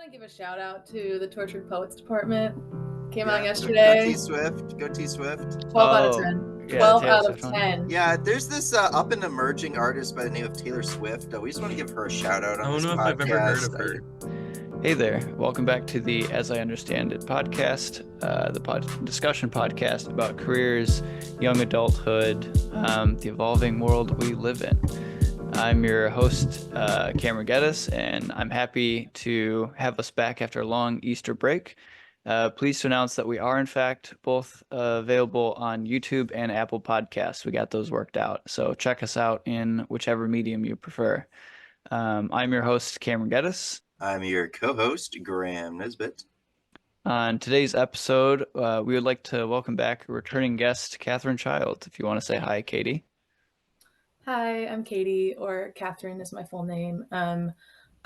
want to give a shout out to the Tortured Poets Department. Came out Go yesterday. T Swift. Go T Swift. 12 out of Oh, 10. yeah, 12 Taylor out of Swift one. 10. Yeah, there's this up and emerging artist by the name of Taylor Swift. We just want to give her a shout out I on don't this know if podcast. I've ever heard of her. Hey there, welcome back to the As I Understand It podcast, the discussion podcast about careers, young adulthood, the evolving world we live in. I'm your host, Cameron Getz, and I'm happy to have us back after a long Easter break. Pleased to announce that we are, in fact, both available on YouTube and Apple Podcasts. We got those worked out, so check us out in whichever medium you prefer. I'm your host, Cameron Getz. I'm your co-host, Graham Nesbitt. On today's episode, we would like to welcome back a returning guest, Kathryn Child. If you want to say hi, Katie. Hi, I'm Katie, or Kathryn is my full name.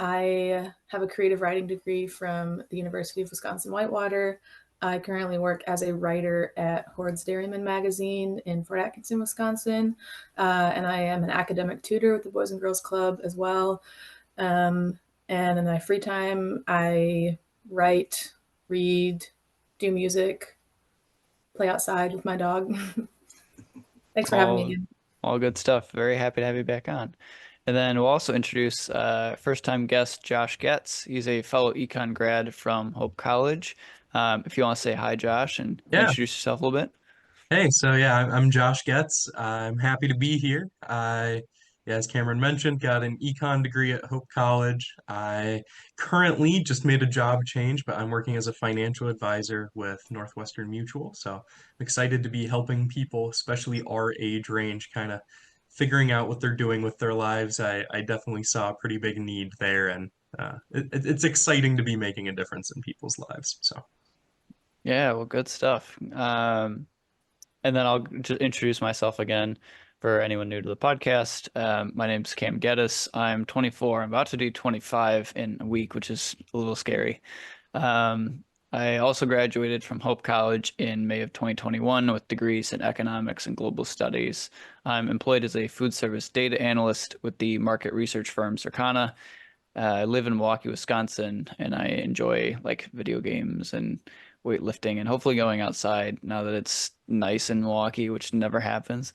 I have a creative writing degree from the University of Wisconsin-Whitewater. I currently work as a writer at Horde's Dairyman magazine in Fort Atkinson, Wisconsin, and I am an academic tutor with the Boys and Girls Club as well. And in my free time, I write, read, do music, play outside with my dog. Thanks for having me again. All good stuff. Very happy to have you back on. And then we'll also introduce first-time guest Josh Getz. He's a fellow econ grad from Hope College. If you want to say hi, Josh, and introduce yourself a little bit. Hey, I'm Josh Getz. I'm happy to be here. As Cameron mentioned, got an econ degree at Hope College. I currently just made a job change, but I'm working as a financial advisor with Northwestern Mutual. So I'm excited to be helping people, especially our age range, kind of figuring out what they're doing with their lives. I definitely saw a pretty big need there, and it's exciting to be making a difference in people's lives. So. Yeah, well, good stuff. And then I'll just introduce myself again for anyone new to the podcast. My name's Cam Getz. I'm 24. I'm about to do 25 in a week, which is a little scary. I also graduated from Hope College in May of 2021 with degrees in economics and global studies. I'm employed as a food service data analyst with the market research firm Circana. I live in Milwaukee, Wisconsin, and I enjoy like video games and weightlifting and hopefully going outside now that it's nice in Milwaukee, which never happens.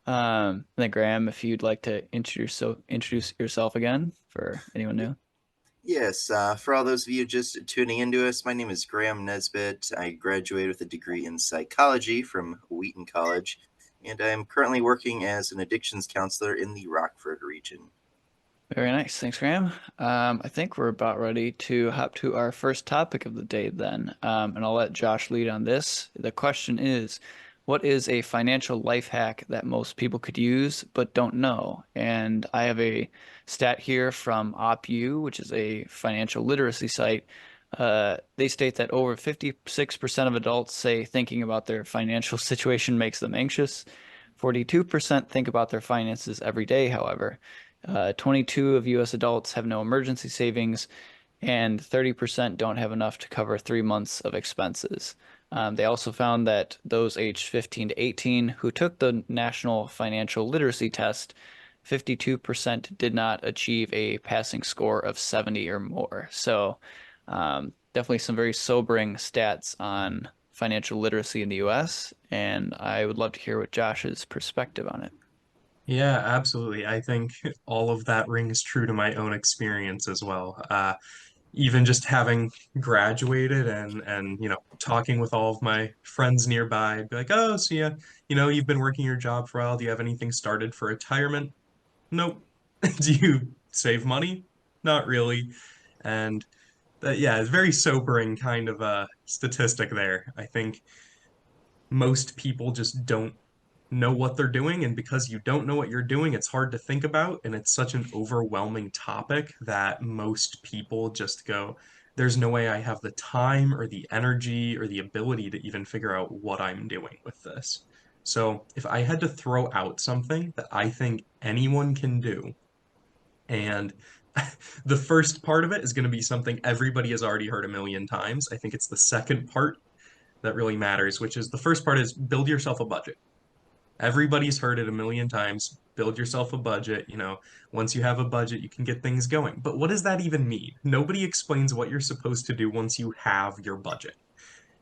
And then Graham, if you'd like to introduce yourself again for anyone new. Yes, for all those of you just tuning into us, my name is Graham Nesbitt. I graduated with a degree in psychology from Wheaton College, and I'm currently working as an addictions counselor in the Rockford region. Very nice. Thanks, Graham. I think we're about ready to hop to our first topic of the day then. And I'll let Josh lead on this. The question is, what is a financial life hack that most people could use but don't know? And I have a stat here from OppU, which is a financial literacy site. They state that over 56% of adults say thinking about their financial situation makes them anxious. 42% think about their finances every day, however. 22 of U.S. adults have no emergency savings, and 30% don't have enough to cover 3 months of expenses. They also found that those aged 15 to 18 who took the National Financial Literacy Test, 52% did not achieve a passing score of 70 or more. So definitely some very sobering stats on financial literacy in the U.S., and I would love to hear what Josh's perspective on it. Yeah, absolutely. I think all of that rings true to my own experience as well. Even just having graduated and talking with all of my friends nearby, I'd be like, oh, so yeah, you've been working your job for a while. Do you have anything started for retirement? Nope. Do you save money? Not really. And yeah, it's very sobering kind of a statistic there. I think most people just don't know what they're doing, and because you don't know what you're doing, it's hard to think about, and it's such an overwhelming topic that most people just go, there's no way I have the time or the energy or the ability to even figure out what I'm doing with this. So if I had to throw out something that I think anyone can do, and the first part of it is going to be something everybody has already heard a million times. I think it's the second part that really matters, which is the first part is build yourself a budget. Everybody's heard it a million times. Build yourself a budget. Once you have a budget, you can get things going. But what does that even mean? Nobody explains what you're supposed to do once you have your budget.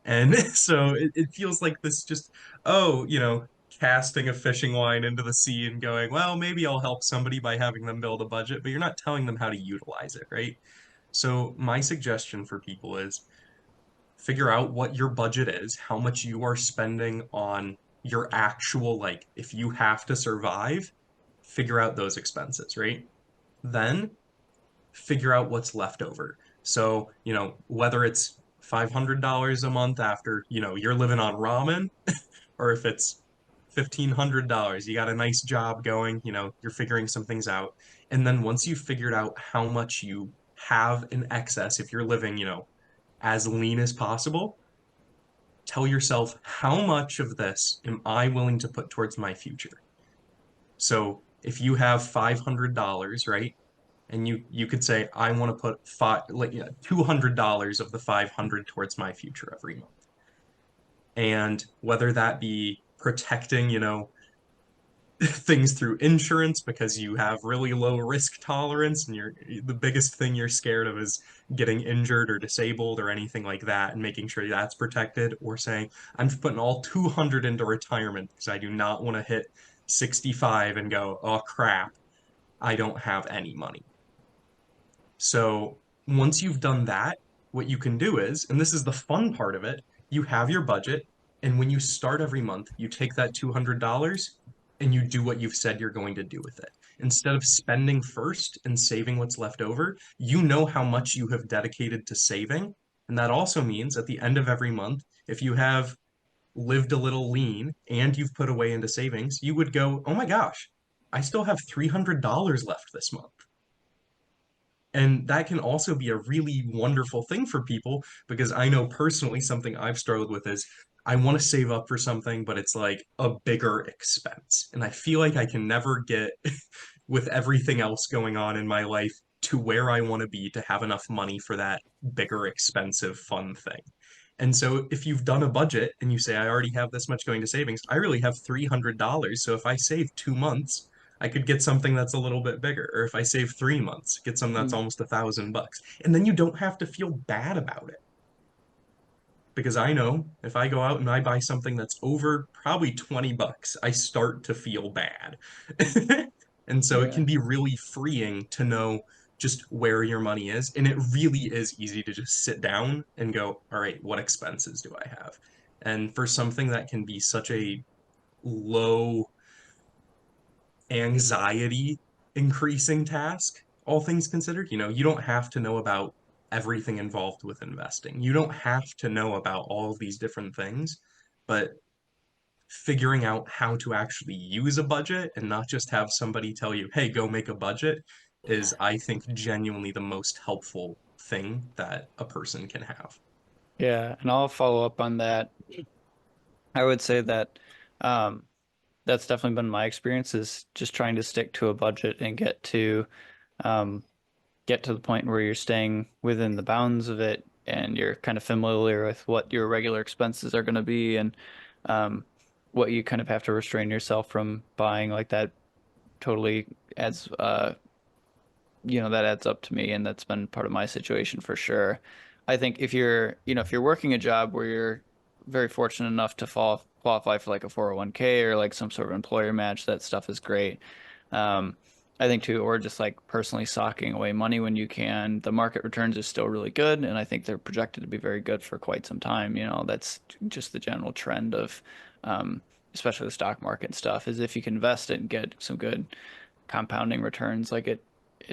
And so it feels like this just, oh, casting a fishing line into the sea and going, well, maybe I'll help somebody by having them build a budget, but you're not telling them how to utilize it, right? So my suggestion for people is figure out what your budget is, how much you are spending on your actual, like, if you have to survive, figure out those expenses, right? Then figure out what's left over. So, whether it's $500 a month after, you're living on ramen, or if it's $1,500, you got a nice job going, you're figuring some things out. And then once you've figured out how much you have in excess, if you're living, as lean as possible, tell yourself, how much of this am I willing to put towards my future? So if you have $500, right? And you could say, I want to put $200 of the 500 towards my future every month. And whether that be protecting, things through insurance because you have really low risk tolerance and the biggest thing you're scared of is getting injured or disabled or anything like that, and making sure that's protected, or saying, I'm putting all 200 into retirement because I do not want to hit 65 and go, oh crap, I don't have any money. So once you've done that, what you can do is, and this is the fun part of it, you have your budget, and when you start every month, you take that $200 and you do what you've said you're going to do with it. Instead of spending first and saving what's left over, you know how much you have dedicated to saving. And that also means at the end of every month, if you have lived a little lean and you've put away into savings, you would go, oh my gosh, I still have $300 left this month. And that can also be a really wonderful thing for people, because I know personally something I've struggled with is I want to save up for something, but it's like a bigger expense. And I feel like I can never get, with everything else going on in my life, to where I want to be to have enough money for that bigger, expensive, fun thing. And so if you've done a budget and you say, I already have this much going to savings, I really have $300. So if I save 2 months, I could get something that's a little bit bigger. Or if I save 3 months, get something that's almost $1,000. And then you don't have to feel bad about it. Because I know if I go out and I buy something that's over probably $20, I start to feel bad. And so it Yeah. can be really freeing to know just where your money is. And it really is easy to just sit down and go, all right, what expenses do I have? And for something that can be such a low anxiety increasing task, all things considered, you don't have to know about everything involved with investing. You don't have to know about all of these different things, but figuring out how to actually use a budget and not just have somebody tell you, hey, go make a budget, is, I think, genuinely the most helpful thing that a person can have. Yeah, and I'll follow up on that. I would say that um, that's definitely been my experience, is just trying to stick to a budget and um, get to the point where you're staying within the bounds of it and you're kind of familiar with what your regular expenses are going to be, and um, what you kind of have to restrain yourself from buying. Like that totally adds that adds up to me, and that's been part of my situation for sure. I think if you're working a job where you're very fortunate enough to qualify for like a 401k or like some sort of employer match, that stuff is great. Um, I think too, or just like personally socking away money when you can. The market returns are still really good, and I think they're projected to be very good for quite some time. That's just the general trend of, especially the stock market and stuff, is if you can invest it and get some good compounding returns, like it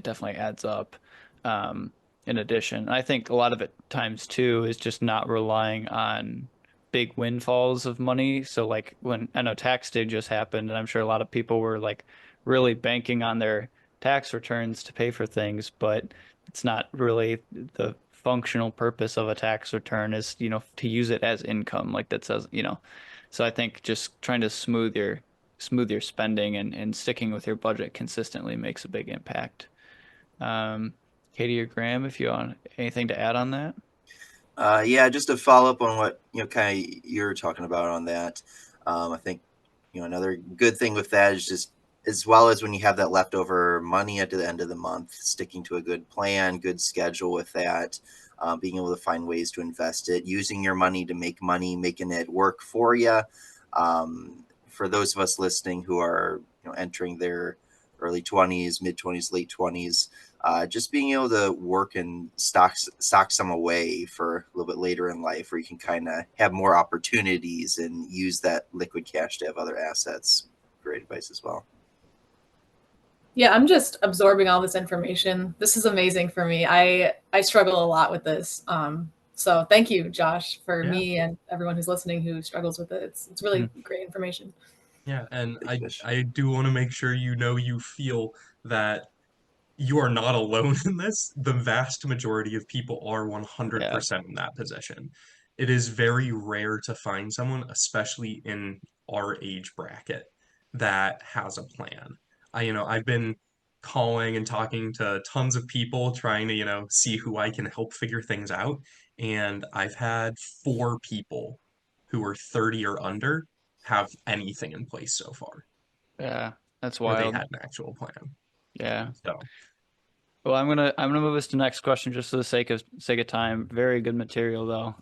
definitely adds up. Um, in addition, I think a lot of it times too is just not relying on big windfalls of money. So like when I know tax day just happened, and I'm sure a lot of people were like really banking on their tax returns to pay for things, but it's not really the functional purpose of a tax return is, to use it as income, like that says. So I think just trying to smooth your spending and sticking with your budget consistently makes a big impact. Um, Katie or Graham, if you want anything to add on that. Yeah, just to follow up on what kind of you're talking about on that. I think another good thing with that is just, as well as when you have that leftover money at the end of the month, sticking to a good plan, good schedule with that, being able to find ways to invest it, using your money to make money, making it work for you. For those of us listening who are entering their early 20s, mid 20s, late 20s, just being able to work and stock some away for a little bit later in life, where you can kind of have more opportunities and use that liquid cash to have other assets. Great advice as well. Yeah, I'm just absorbing all this information. This is amazing for me. I struggle a lot with this. So thank you, Josh, for me and everyone who's listening who struggles with it. It's really great information. Yeah, and Thanks, Fish. I do want to make sure you feel that you are not alone in this. The vast majority of people are 100% in that position. It is very rare to find someone, especially in our age bracket, that has a plan. I've been calling and talking to tons of people trying to, see who I can help figure things out. And I've had 4 people who are 30 or under have anything in place so far, Yeah, that's where they wild. had an actual plan. Yeah. So Well, I'm gonna move us to the next question just for the sake of time. Very good material though.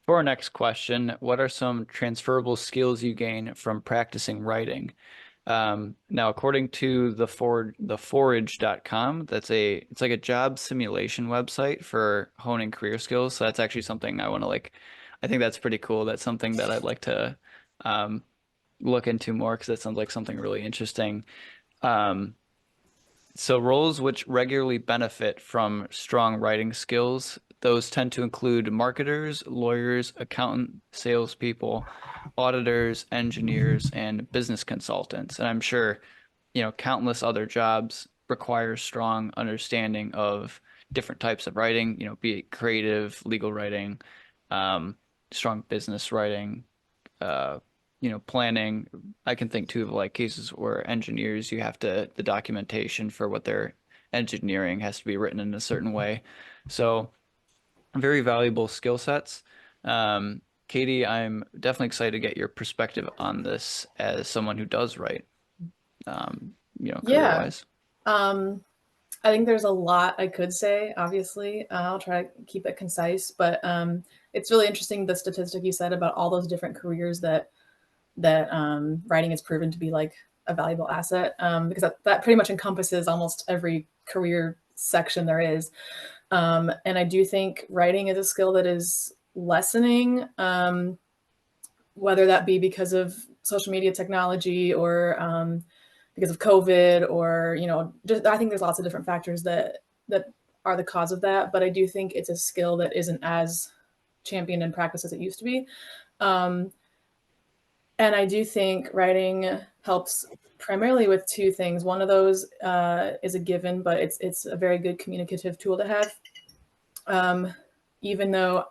For our next question, what are some transferable skills you gain from practicing writing? Now, according to theforage.com, it's like a job simulation website for honing career skills. So that's actually something I want to I think that's pretty cool. That's something that I'd like to look into more because that sounds like something really interesting. Um, so roles which regularly benefit from strong writing skills, those tend to include marketers, lawyers, accountant, salespeople, auditors, engineers, and business consultants. And I'm sure, countless other jobs require strong understanding of different types of writing, be it creative, legal writing, strong business writing, uh, planning. I can think too of like cases where engineers, you have the documentation for what they're engineering has to be written in a certain way. So very valuable skill sets. Katie, I'm definitely excited to get your perspective on this as someone who does write, Yeah. career-wise. I think there's a lot I could say, obviously. I'll try to keep it concise, but it's really interesting the statistic you said about all those different careers that writing is proven to be like a valuable asset, because that pretty much encompasses almost every career section there is. And I do think writing is a skill that is lessening, whether that be because of social media technology or because of COVID, or just, I think there's lots of different factors that are the cause of that. But I do think it's a skill that isn't as championed and practiced as it used to be. And I do think writing helps primarily with 2 things. One of those is a given, but it's a very good communicative tool to have. Even though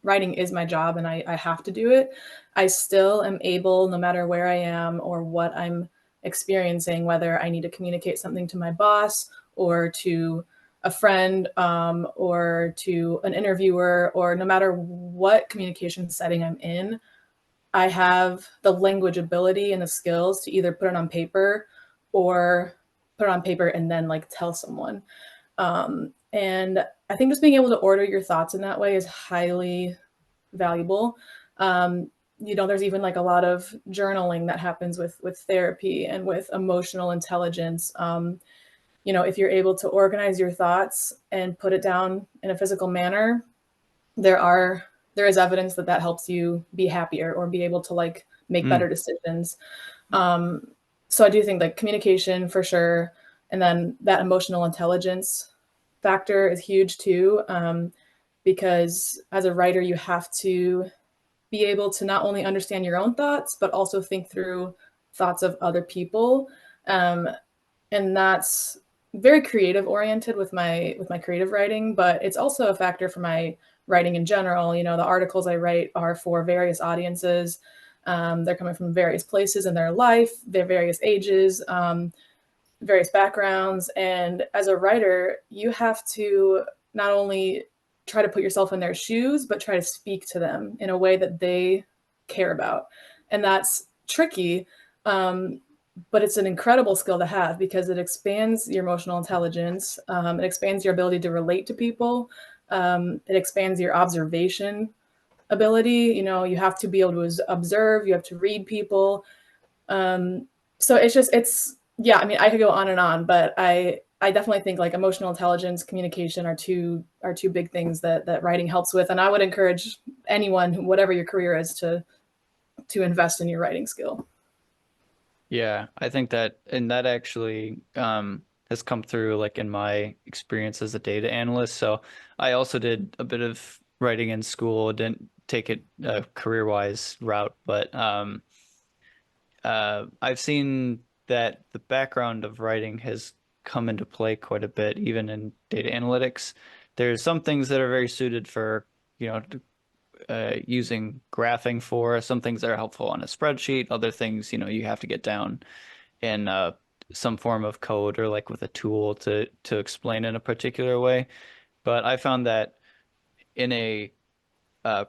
writing is my job and I have to do it, I still am able, no matter where I am or what I'm experiencing, whether I need to communicate something to my boss or to a friend, or to an interviewer, or no matter what communication setting I'm in, I have the language ability and the skills to either put it on paper or put it on paper and then like tell someone. And I think just being able to order your thoughts in that way is highly valuable. There's even like a lot of journaling that happens with therapy and with emotional intelligence. If you're able to organize your thoughts and put it down in a physical manner, there is evidence that helps you be happier or be able to like make better decisions. So I do think like communication for sure. And then that emotional intelligence factor is huge too. Because as a writer, you have to be able to not only understand your own thoughts, but also think through thoughts of other people. And that's very creative oriented with my creative writing, but it's also a factor for my writing in general. The articles I write are for various audiences. They're coming from various places in their life, their various ages, various backgrounds. And as a writer, you have to not only try to put yourself in their shoes, but try to speak to them in a way that they care about. And that's tricky, but it's an incredible skill to have because it expands your emotional intelligence. It expands your ability to relate to people. It expands your observation ability. You know, you have to be able to observe, you have to read people. So yeah, I mean, I could go on and on, but I definitely think like emotional intelligence, communication are two big things that writing helps with. And I would encourage anyone, whatever your career is, to invest in your writing skill. Yeah, I think that, and that actually has come through like in my experience as a data analyst. So I also did a bit of writing in school, didn't take it a career-wise route, but I've seen that the background of writing has come into play quite a bit, even in data analytics. There's some things that are very suited for, you know, using graphing for, some things that are helpful on a spreadsheet, other things, you know, you have to get down in some form of code or like with a tool to explain in a particular way. But I found that in a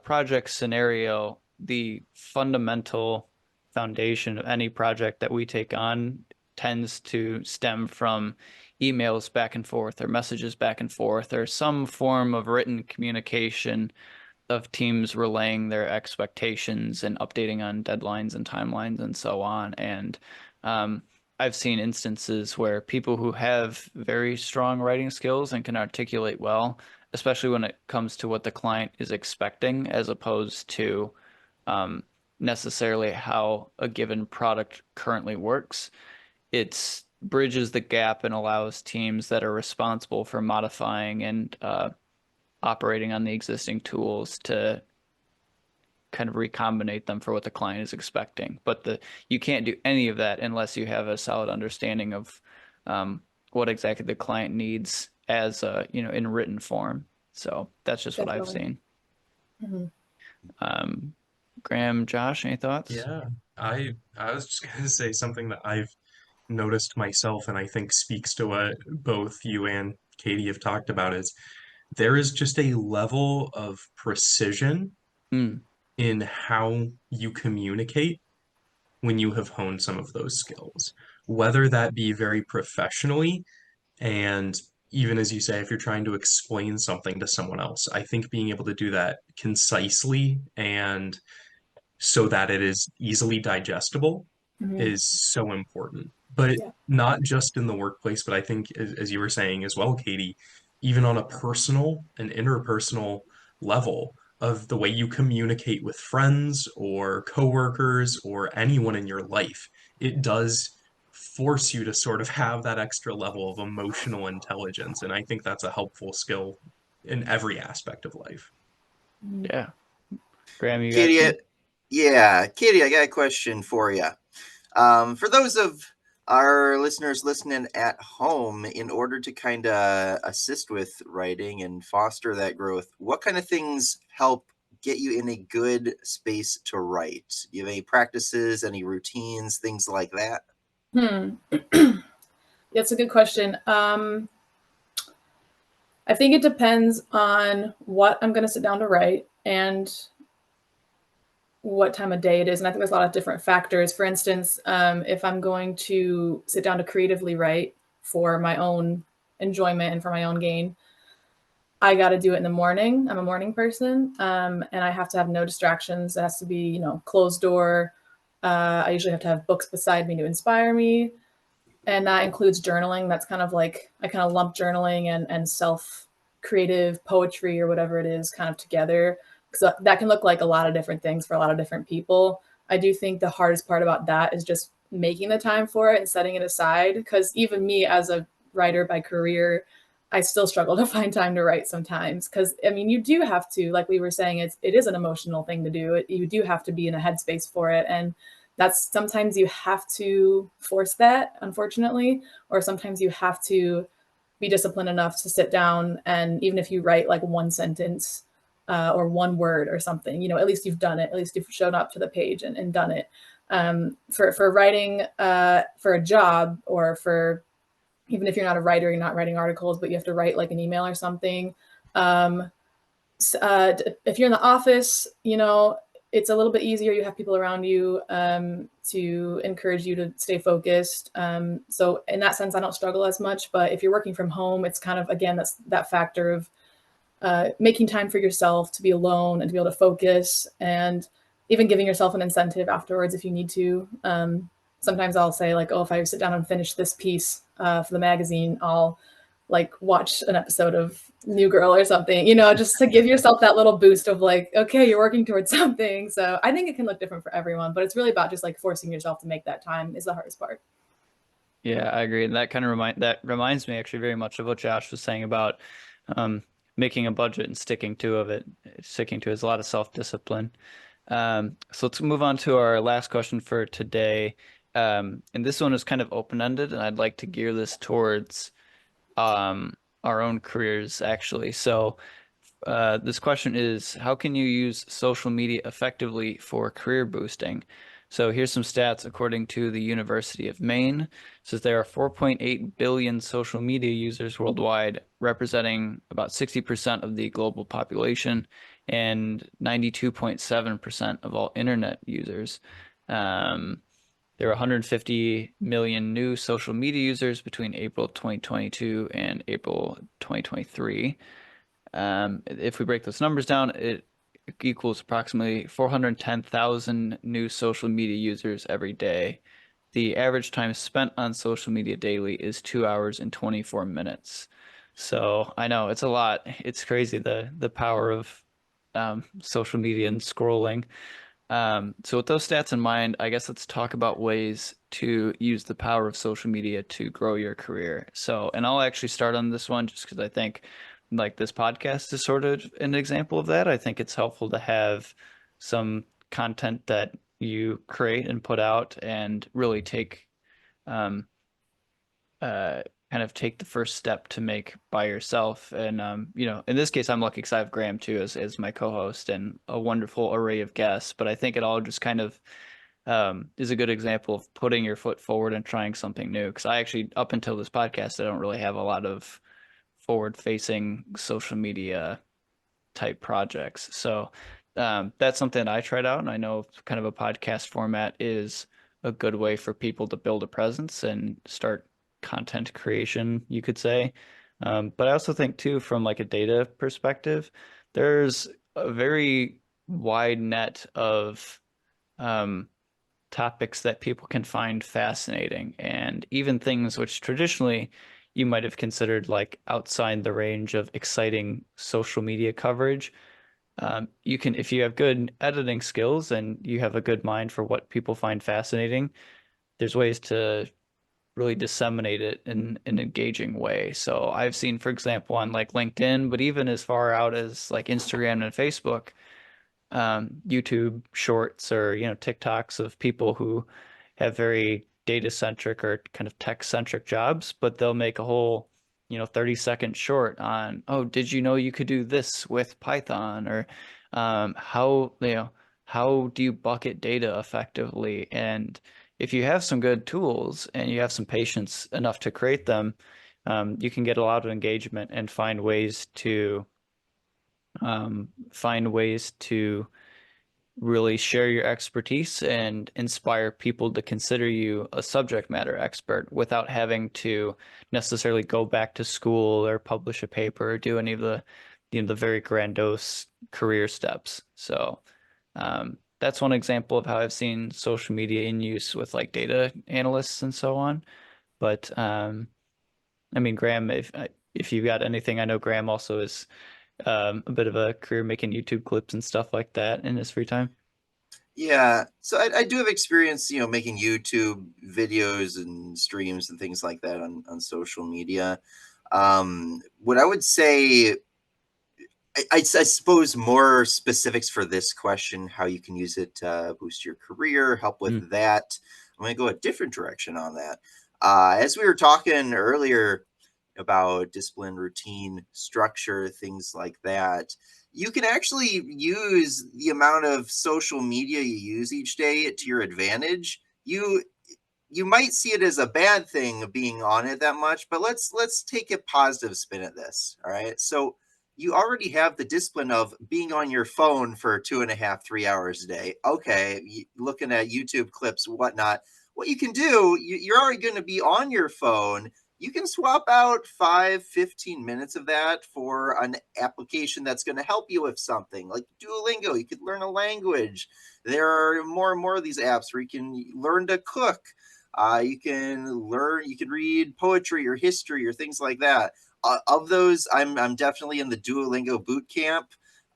project scenario, the fundamental foundation of any project that we take on tends to stem from emails back and forth or messages back and forth or some form of written communication of teams relaying their expectations and updating on deadlines and timelines and so on. And um, I've seen instances where people who have very strong writing skills and can articulate well, especially when it comes to what the client is expecting, as opposed to um, necessarily how a given product currently works, it bridges the gap and allows teams that are responsible for modifying and operating on the existing tools to kind of recombinate them for what the client is expecting. But you can't do any of that unless you have a solid understanding of what exactly the client needs as in written form. So that's just what I've Definitely. seen. Mhm. Graham, Josh, any thoughts? Yeah, I was just gonna say something that I've noticed myself, and I think speaks to what both you and Katie have talked about is there is just a level of precision Mm, in how you communicate when you have honed some of those skills, whether that be very professionally and even as you say, if you're trying to explain something to someone else, I think being able to do that concisely and so that it is easily digestible Mhm. is so important. But Yeah. not just in the workplace, but I think, as you were saying as well, Katie, even on a personal and interpersonal level of the way you communicate with friends or coworkers or anyone in your life, it does force you to sort of have that extra level of emotional intelligence. And I think that's a helpful skill in every aspect of life. Mhm. yeah. Graham, you got Katie, some? yeah, Katie, I got a question for you. For those of our listeners listening at home, in order to kind of assist with writing and foster that growth, what kind of things help get you in a good space to write? Do you have any practices, any routines, things like that? Hmm. That's a good question. I think it depends on what I'm going to sit down to write and what time of day it is. And I think there's a lot of different factors. For instance, if I'm going to sit down to creatively write for my own enjoyment and for my own gain, I got to do it in the morning. I'm a morning person, and I have to have no distractions. It has to be, you know, closed door. I usually have to have books beside me to inspire me, and that includes journaling. That's kind of like I kind of lump journaling and self creative poetry or whatever it is kind of together because that can look like a lot of different things for a lot of different people. I do think the hardest part about that is just making the time for it and setting it aside because even me as a writer by career, I still struggle to find time to write sometimes because I mean you do have to, like we were saying, it is an emotional thing to do. You do have to be in a headspace for it, and that's sometimes you have to force that, unfortunately, or sometimes you have to be disciplined enough to sit down and even if you write like one sentence or one word or something, you know, at least you've done it. At least you've shown up to the page and done it. For writing for a job or for even if you're not a writer, you're not writing articles, but you have to write like an email or something. Um, if you're in the office, you know, it's a little bit easier. You have people around you to encourage you to stay focused. So in that sense, I don't struggle as much. But if you're working from home, it's kind of, again, that's that factor of making time for yourself to be alone and to be able to focus, and even giving yourself an incentive afterwards if you need to. Sometimes I'll say like, oh, if I sit down and finish this piece for the magazine, I'll like watch an episode of New Girl or something, just to give yourself that little boost of like, okay, you're working towards something. So I think it can look different for everyone, but it's really about just like forcing yourself to make that time is the hardest part. Yeah, I agree. And that kind of reminds me actually very much of what Josh was saying about making a budget and sticking to it. Sticking to it is a lot of self-discipline. So let's move on to our last question for today. And this one is kind of open-ended, and I'd like to gear this towards our own careers, actually. So this question is, how can you use social media effectively for career boosting? So here's some stats according to the University of Maine. It says there are 4.8 billion social media users worldwide, representing about 60% of the global population and 92.7% of all internet users. There are 150 million new social media users between April 2022 and April 2023. If we break those numbers down, it equals approximately 410,000 new social media users every day. The average time spent on social media daily is 2 hours and 24 minutes. So I know it's a lot. It's crazy, the power of social media and scrolling. So with those stats in mind, I guess let's talk about ways to use the power of social media to grow your career. So, and I'll actually start on this one just because I think like this podcast is sort of an example of that. I think it's helpful to have some content that you create and put out and really take kind of take the first step to make by yourself. And in this case, I'm lucky because I have Graham too as my co-host and a wonderful array of guests. But I think it all just kind of is a good example of putting your foot forward and trying something new. Because I actually, up until this podcast, I don't really have a lot of forward-facing social media type projects. So that's something I tried out, and I know kind of a podcast format is a good way for people to build a presence and start content creation, you could say. But I also think too, from like a data perspective, there's a very wide net of topics that people can find fascinating, and even things which traditionally you might have considered like outside the range of exciting social media coverage. You can, if you have good editing skills and you have a good mind for what people find fascinating, there's ways to really disseminate it in an engaging way. So I've seen, for example, on like LinkedIn, but even as far out as like Instagram and Facebook, YouTube shorts or TikToks of people who have very data centric or kind of tech centric jobs, but they'll make a whole 30-second short on, oh, did you know you could do this with Python, or how do you bucket data effectively? And if you have some good tools and you have some patience enough to create them, you can get a lot of engagement and find ways to really share your expertise and inspire people to consider you a subject matter expert without having to necessarily go back to school or publish a paper or do any of the very grandiose career steps. So that's one example of how I've seen social media in use with like data analysts and so on. But I mean, Graham, if you've got anything, I know Graham also is a bit of a career making YouTube clips and stuff like that in his free time. Yeah, so I do have experience, making YouTube videos and streams and things like that on social media. What I would say, I suppose more specifics for this question, how you can use it to boost your career, help with that. I'm going to go a different direction on that. As we were talking earlier about discipline, routine, structure, things like that, you can actually use the amount of social media you use each day to your advantage. You might see it as a bad thing being on it that much, but let's take a positive spin at this. All right. So you already have the discipline of being on your phone for 2.5, 3 hours a day. Okay, looking at YouTube clips, whatnot. What you can do, you're already going to be on your phone. You can swap out 5, 15 minutes of that for an application that's going to help you with something like Duolingo. You could learn a language. There are more and more of these apps where you can learn to cook. You can read poetry or history or things like that. Of those, I'm definitely in the Duolingo boot camp.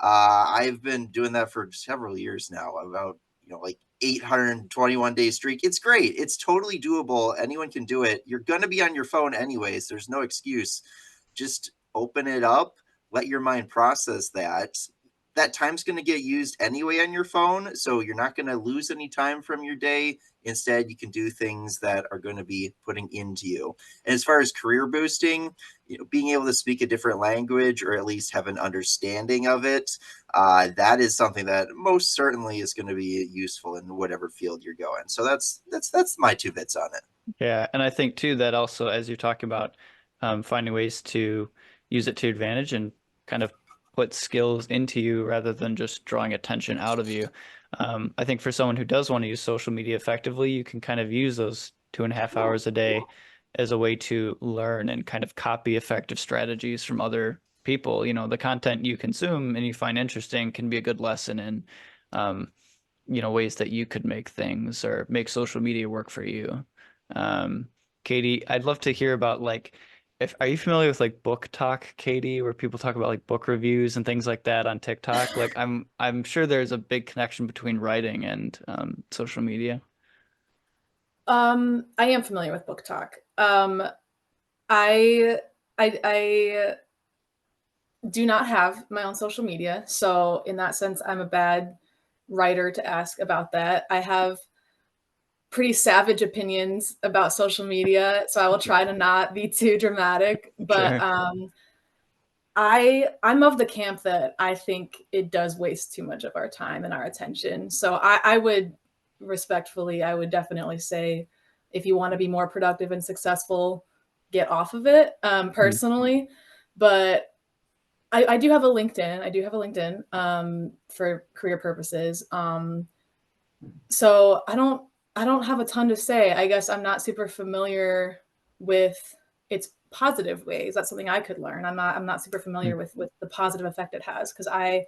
I've been doing that for several years now, about like 821-day streak. It's great. It's totally doable. Anyone can do it. You're going to be on your phone anyways. There's no excuse. Just open it up, let your mind process that. That time's going to get used anyway on your phone, so you're not going to lose any time from your day. Instead, you can do things that are going to be putting into you. And as far as career boosting, being able to speak a different language or at least have an understanding of it, that is something that most certainly is going to be useful in whatever field you're going. So that's my 2 bits on it. Yeah, and I think too that also as you're talking about finding ways to use it to your advantage and kind of put skills into you rather than just drawing attention out of you. I think for someone who does want to use social media effectively, you can kind of use those 2.5 hours a day as a way to learn and kind of copy effective strategies from other people. The content you consume and you find interesting can be a good lesson in ways that you could make things or make social media work for you. Katie, I'd love to hear about are you familiar with like book talk, Katie, where people talk about like book reviews and things like that on TikTok? Like I'm sure there's a big connection between writing and social media. I am familiar with book talk. I do not have my own social media, so in that sense, I'm a bad writer to ask about that. I have pretty savage opinions about social media, so I will try to not be too dramatic. But Sure. I'm of the camp that I think it does waste too much of our time and our attention. So I would respectfully, I would definitely say, if you want to be more productive and successful, get off of it. Personally, but I do have a LinkedIn. I do have a LinkedIn for career purposes. So I don't have a ton to say. I guess I'm not super familiar with its positive ways. That's something I could learn. I'm not super familiar with the positive effect it has, because I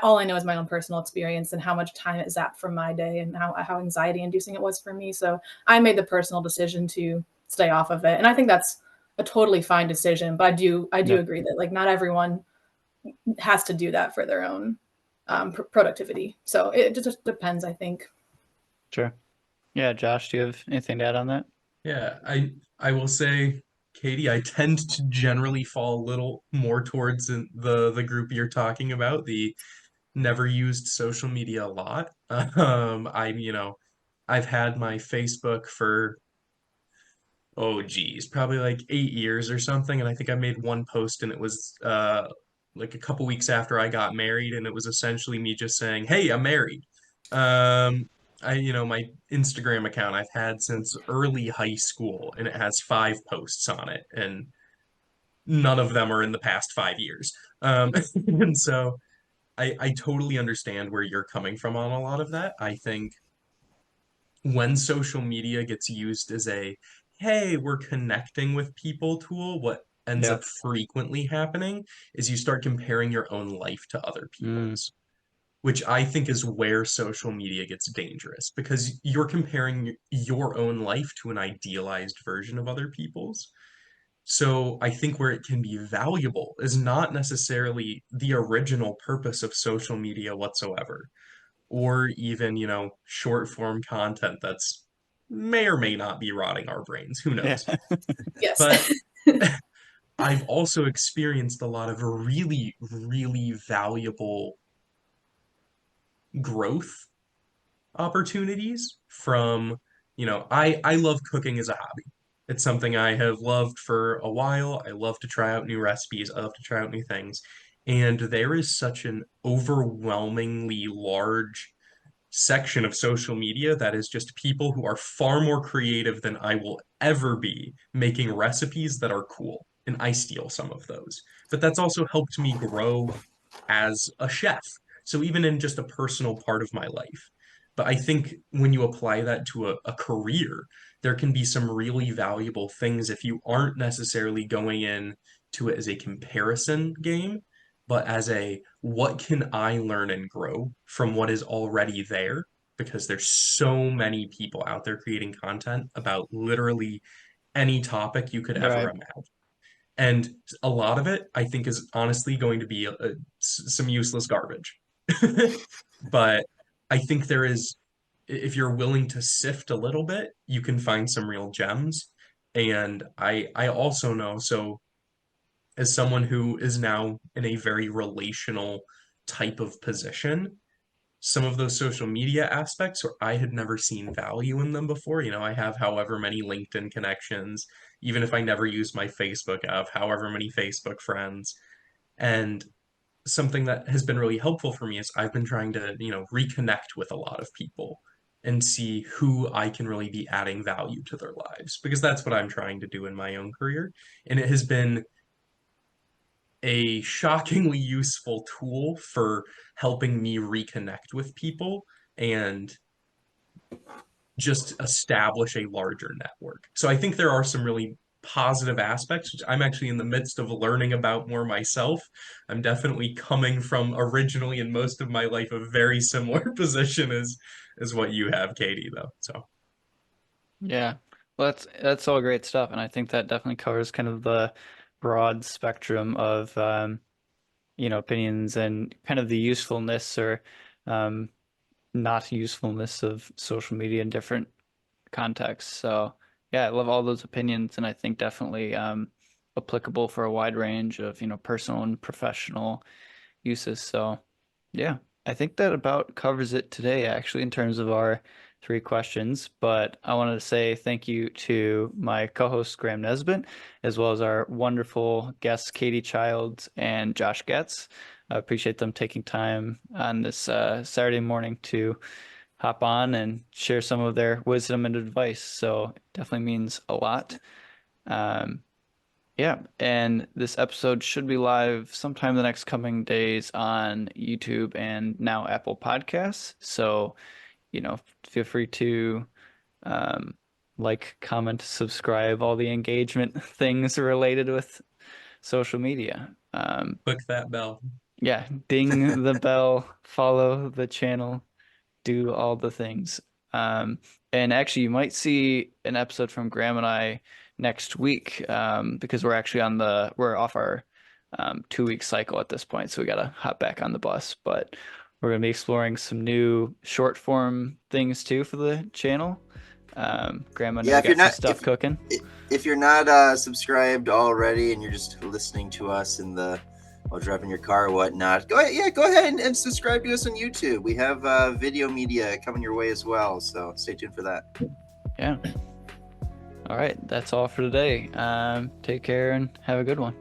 all I know is my own personal experience and how much time it zapped from my day and how anxiety inducing it was for me. So I made the personal decision to stay off of it. And I think that's a totally fine decision. But I do Yeah, agree that like not everyone has to do that for their own productivity. So it just depends, I think. sure. Yeah, Josh, do you have anything to add on that? Yeah, I will say, Katie, I tend to generally fall a little more towards the group you're talking about, the never used social media a lot. I've had my Facebook for, oh geez, probably like 8 years or something, and I think I made one post and it was like a couple weeks after I got married, and it was essentially me just saying, "Hey, I'm married." Um, my Instagram account I've had since early high school, and it has 5 posts on it, and none of them are in the past 5 years. And so I totally understand where you're coming from on a lot of that. I think when social media gets used as a, hey, we're connecting with people tool, what ends Yeah. up frequently happening is you start comparing your own life to other Mm, people's, which I think is where social media gets dangerous because you're comparing your own life to an idealized version of other people's. So I think where it can be valuable is not necessarily the original purpose of social media whatsoever, or even, short form content that's may or may not be rotting our brains, who yeah. knows? Yes. But I've also experienced a lot of really, really valuable growth opportunities from, I love cooking as a hobby. It's something I have loved for a while. I love to try out new recipes. I love to try out new things. And there is such an overwhelmingly large section of social media that is just people who are far more creative than I will ever be making recipes that are cool. And I steal some of those but that's also helped me grow as a chef. So even in just a personal part of my life. But I think when you apply that to a career, there can be some really valuable things if you aren't necessarily going in to it as a comparison game, but as a what can I learn and grow from what is already there? Because there's so many people out there creating content about literally any topic you could ever Right. imagine. And a lot of it, I think, is honestly going to be some useless garbage. But I think there is, if you're willing to sift a little bit, you can find some real gems. And I also know, so as someone who is now in a very relational type of position, some of those social media aspects where I had never seen value in them before. I have however many LinkedIn connections, even if I never use my Facebook, I have however many Facebook friends. And something that has been really helpful for me is I've been trying to, reconnect with a lot of people and see who I can really be adding value to their lives, because that's what I'm trying to do in my own career. And it has been a shockingly useful tool for helping me reconnect with people and just establish a larger network. So I think there are some really positive aspects, which I'm actually in the midst of learning about more myself. I'm definitely coming from originally in most of my life a very similar position as what you have, Katie, though. So Yeah. Well, that's all great stuff, and I think that definitely covers kind of the broad spectrum of opinions and kind of the usefulness or um, not usefulness of social media in different contexts. So yeah, I love all those opinions, and I think definitely applicable for a wide range of personal and professional uses. So yeah, I think that about covers it today, actually, in terms of our three questions. But I wanted to say thank you to my co-host Graham Nesbitt, as well as our wonderful guests Katie Childs and Josh Getz. I appreciate them taking time on this Saturday morning to hop on and share some of their wisdom and advice. So it definitely means a lot. Um, yeah, and this episode should be live sometime the next coming days on YouTube and now Apple Podcasts. So, feel free to um, like, comment, subscribe, all the engagement things related with social media. click that bell. Yeah, ding the bell, follow the channel, do all the things. Um, and actually, you might see an episode from Graham and I next week because we're off our 2 week cycle at this point, so we gotta hop back on the bus. But we're gonna be exploring some new short form things too for the channel. Graham, I know Yeah, you if you're got some not stuff cooking. if you're not subscribed already and you're just listening to us while driving your car or whatnot, go ahead and subscribe to us on YouTube. We have video media coming your way as well, so stay tuned for that. Yeah. All right, that's all for today. Take care and have a good one.